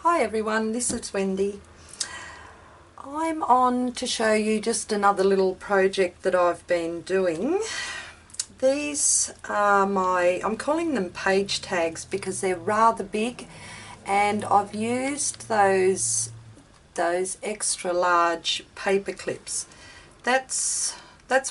Hi everyone, this is Wendy. I'm on to show you just another little project that I've been doing. These are I'm calling them page tags because they're rather big, and I've used those extra large paper clips. That's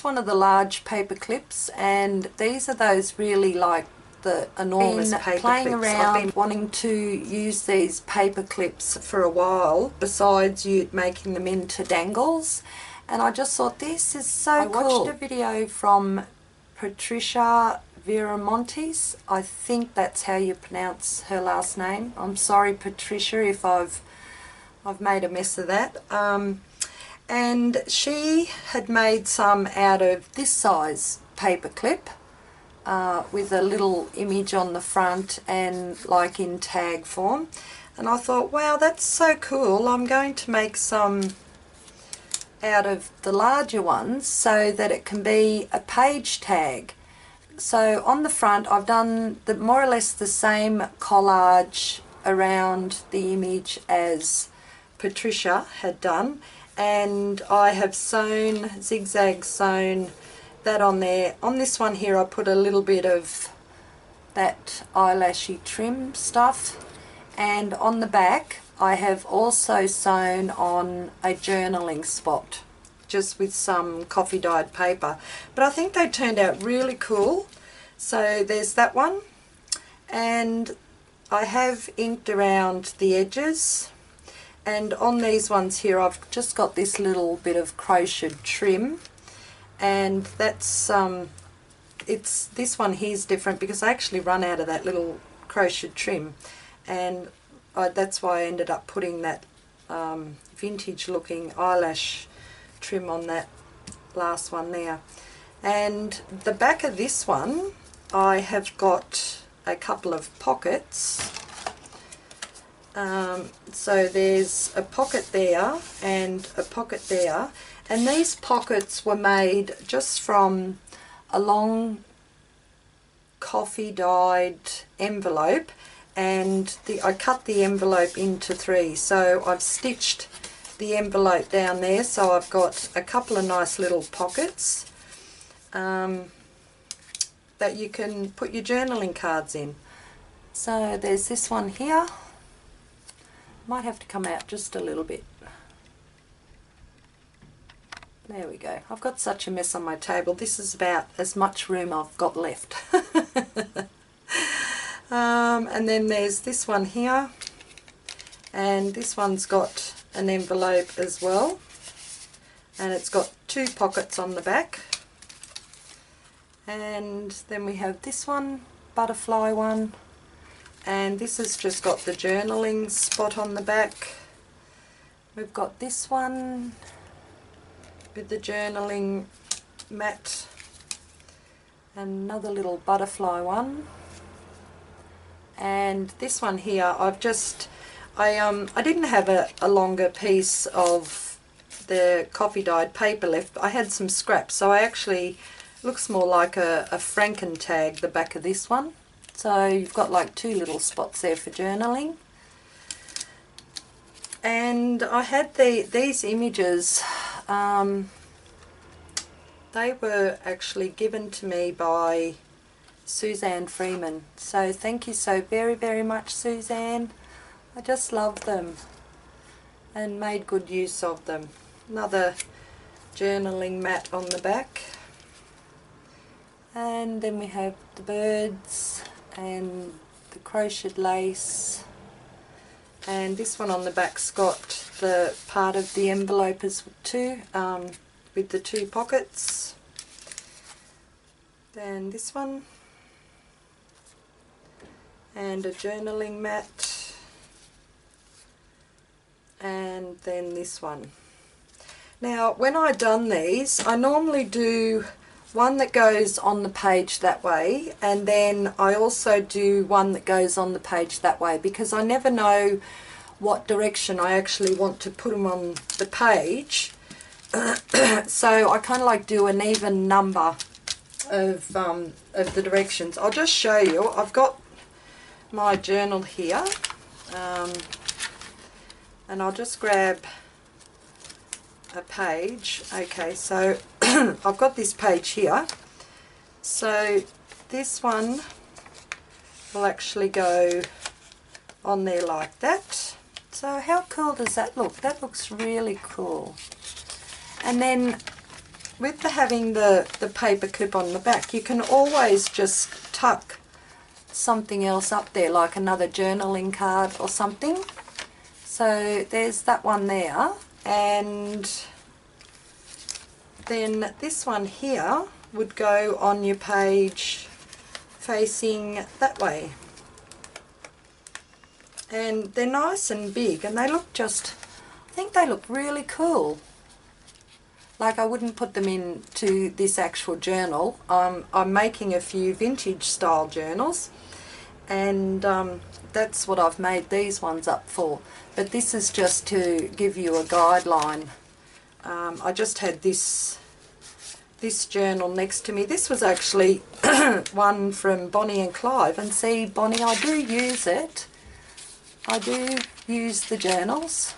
one of the large paper clips, and these are those really like the enormous paper clips. I've been wanting to use these paper clips for a while, besides you making them into dangles, and I just thought this is so cool. I watched a video from Patricia Viramontes. I think that's how you pronounce her last name. I'm sorry Patricia if I've made a mess of that. And she had made some out of this size paper clip with a little image on the front and like in tag form, and I thought, wow, that's so cool. I'm going to make some out of the larger ones so that it can be a page tag. So on the front I've done more or less the same collage around the image as Patricia had done, and I have zigzag sewn that on there. On this one here I put a little bit of that eyelashy trim stuff, and on the back I have also sewn on a journaling spot just with some coffee dyed paper, but I think they turned out really cool. So there's that one, and I have inked around the edges, and on these ones here I've just got this little bit of crocheted trim, and that's this one here's different because I actually run out of that little crocheted trim, and that's why I ended up putting that vintage looking eyelash trim on that last one there. And the back of this one I have got a couple of pockets. So there's a pocket there and a pocket there, and these pockets were made just from a long coffee dyed envelope, and I cut the envelope into 3, so I've stitched the envelope down there, so I've got a couple of nice little pockets that you can put your journaling cards in. So there's this one here. Might have to come out just a little bit. There we go. I've got such a mess on my table. This is about as much room I've got left. And then there's this one here, and this one's got an envelope as well, and it's got 2 pockets on the back. And then we have this one, butterfly one, and this has just got the journaling spot on the back. We've got this one with the journaling mat, and another little butterfly one, and this one here I didn't have a longer piece of the coffee dyed paper left. I had some scraps, so I actually, looks more like a Franken tag, the back of this one. So you've got like 2 little spots there for journaling. And I had these images, they were actually given to me by Suzanne Freeman. So thank you so very, very much, Suzanne. I just love them and made good use of them. Another journaling mat on the back. And then we have the birds and the crocheted lace, and this one on the back's got the part of the envelope as too, with the 2 pockets. Then this one, and a journaling mat, and then this one. Now when I done these, I normally do one that goes on the page that way, and then I also do one that goes on the page that way, because I never know what direction I actually want to put them on the page. So I kind of like do an even number of the directions. I'll just show you. I've got my journal here, and I'll just grab a page. Okay, so I've got this page here, so this one will actually go on there like that. So how cool does that look? That looks really cool. And then with having the paper clip on the back, you can always just tuck something else up there, like another journaling card or something. So there's that one there, and then this one here would go on your page facing that way. And they're nice and big, and they look just, I think they look really cool. Like, I wouldn't put them into this actual journal. I'm making a few vintage style journals, and that's what I've made these ones up for. But this is just to give you a guideline. I just had this journal next to me. This was actually one from Bonnie and Clive, and see, Bonnie, I do use it. I do use the journals.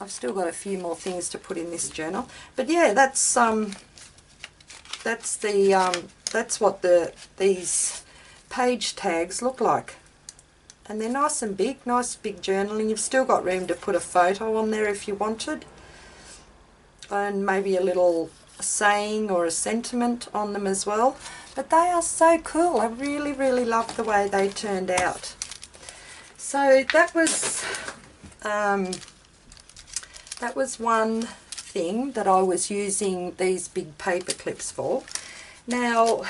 I've still got a few more things to put in this journal, but yeah, that's what these page tags look like, and they're nice and big, nice big journaling. You've still got room to put a photo on there if you wanted, and maybe a little saying or a sentiment on them as well. But they are so cool. I really, really love the way they turned out. So that was one thing that I was using these big paper clips for. Now,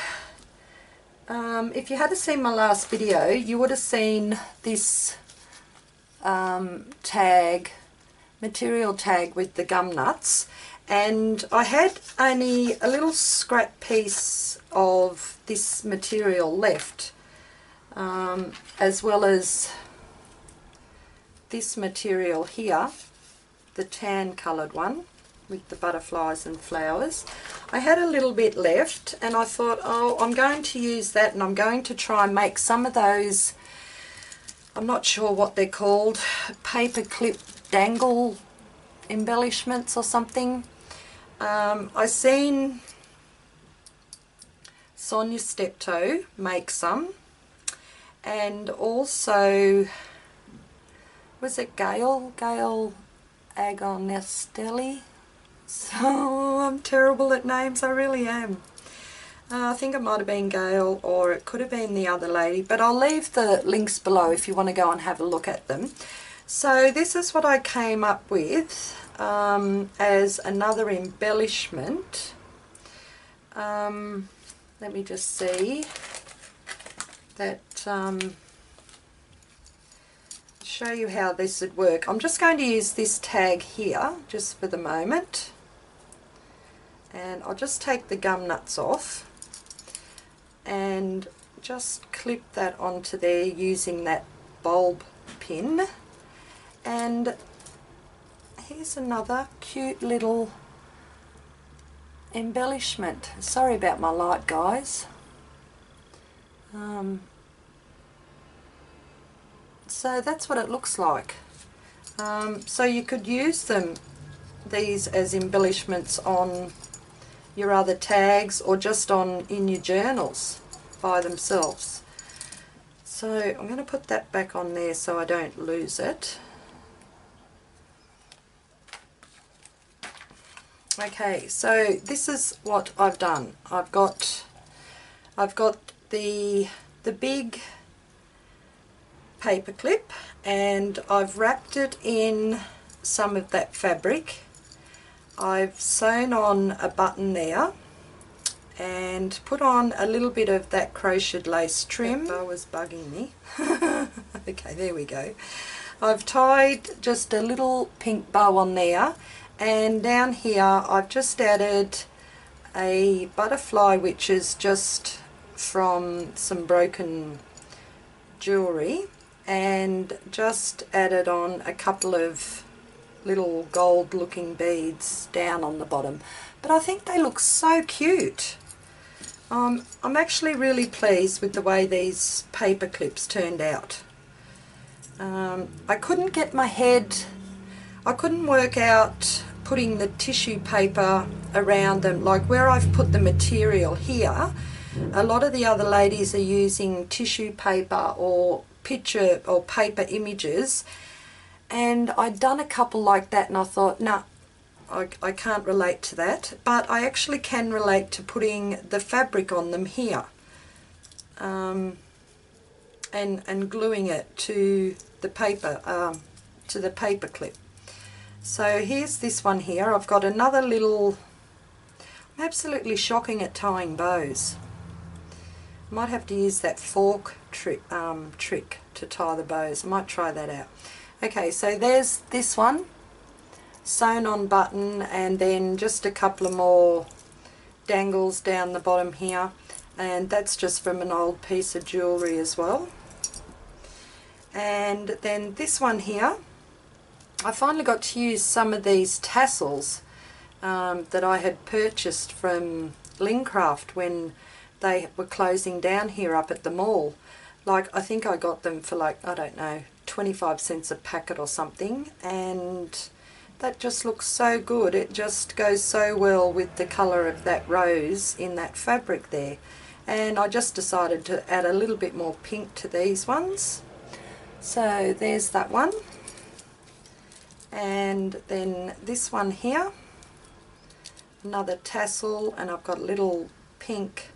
if you had seen my last video, you would have seen this material tag with the gum nuts, and I had only a little scrap piece of this material left, as well as this material here, the tan coloured one with the butterflies and flowers. I had a little bit left, and I thought, oh, I'm going to use that, and I'm going to try and make some of those, I'm not sure what they're called, paper clip dangle embellishments or something. I seen Sonya Stepto make some, and also, was it Gail Agonestelli? So I'm terrible at names, I really am. I think it might have been Gail, or it could have been the other lady, but I'll leave the links below if you want to go and have a look at them. So this is what I came up with as another embellishment. Let me just see that, show you how this would work. I'm just going to use this tag here just for the moment, and I'll just take the gum nuts off and just clip that onto there using that bulb pin. And here's another cute little embellishment. Sorry about my light, guys. So that's what it looks like. So you could use these as embellishments on your other tags, or just in your journals by themselves. So I'm going to put that back on there so I don't lose it. Okay, so this is what I've done. I've got the big paper clip, and I've wrapped it in some of that fabric. I've sewn on a button there and put on a little bit of that crocheted lace trim. That bow was bugging me. Okay, there we go. I've tied just a little pink bow on there, and down here I've just added a butterfly, which is just from some broken jewellery, and just added on a couple of little gold looking beads down on the bottom. But I think they look so cute. I'm actually really pleased with the way these paper clips turned out. I couldn't get my head, I couldn't work out putting the tissue paper around them, like where I've put the material here. A lot of the other ladies are using tissue paper or picture or paper images, and I'd done a couple like that and I thought, nah, I can't relate to that, but I actually can relate to putting the fabric on them here, and gluing it to the paper, clip. So here's this one here. I've got another little, I'm absolutely shocking at tying bows. I might have to use that fork trick to tie the bows. I might try that out. Okay, so there's this one, sewn on button, and then just a couple of more dangles down the bottom here, and that's just from an old piece of jewellery as well. And then this one here, I finally got to use some of these tassels that I had purchased from Lincraft when they were closing down here up at the mall. Like, I think I got them for, like, I don't know, 25 cents a packet or something, and that just looks so good. It just goes so well with the colour of that rose in that fabric there. And I just decided to add a little bit more pink to these ones. So there's that one. And then this one here, another tassel, and I've got a little pink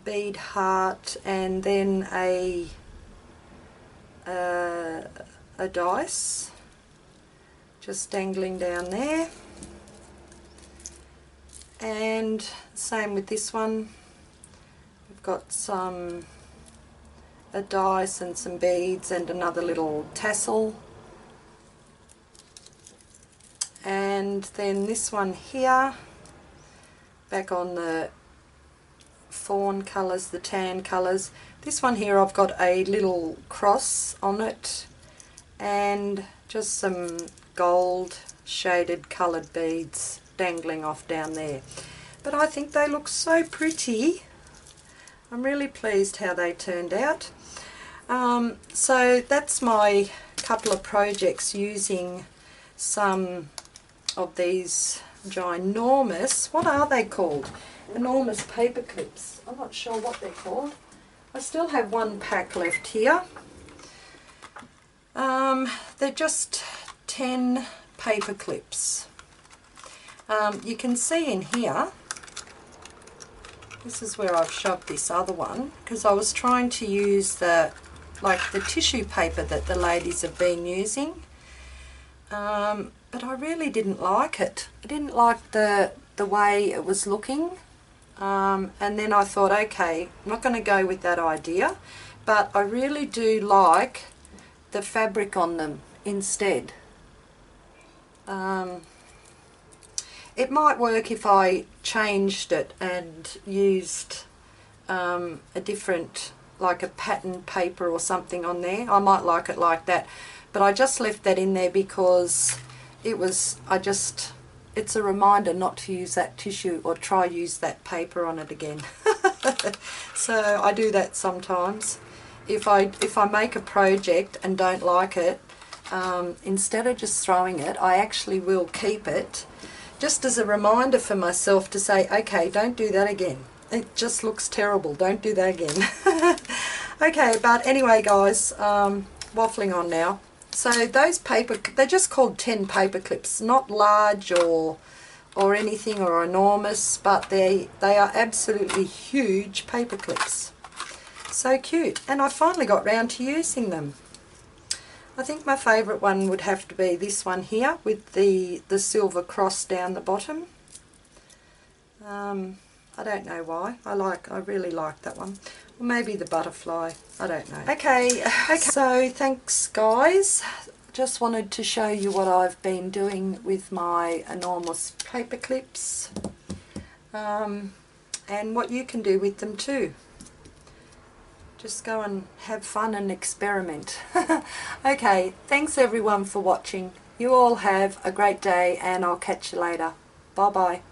bead heart, and then a dice just dangling down there. And same with this one, we've got a dice and some beads and another little tassel. And then this one here, back on the fawn colours, the tan colours. This one here, I've got a little cross on it and just some gold shaded coloured beads dangling off down there. But I think they look so pretty. I'm really pleased how they turned out. So that's my couple of projects using some of these ginormous, what are they called? Enormous paper clips. I'm not sure what they're called. I still have one pack left here. They're just 10 paper clips. You can see in here, this is where I've shoved this other one, because I was trying to use the tissue paper that the ladies have been using. But I really didn't like it. I didn't like the way it was looking. And then I thought, okay, I'm not going to go with that idea, but I really do like the fabric on them instead. It might work if I changed it and used a different, like a pattern paper or something on there. I might like it like that, but I just left that in there because it was, it's a reminder not to use that tissue or try use that paper on it again. So I do that sometimes. If I make a project and don't like it, instead of just throwing it, I actually will keep it, just as a reminder for myself to say, okay, don't do that again. It just looks terrible. Don't do that again. Okay, but anyway, guys, waffling on now. So those paper, they're just called 10 paper clips, not large or anything or enormous, but they are absolutely huge paper clips. So cute, and I finally got round to using them. I think my favourite one would have to be this one here with the silver cross down the bottom. I don't know why. I really like that one. Or maybe the butterfly. I don't know. Okay. So thanks, guys. Just wanted to show you what I've been doing with my enormous paper clips, and what you can do with them too. Just go and have fun and experiment. Okay, thanks everyone for watching. You all have a great day, and I'll catch you later. Bye bye.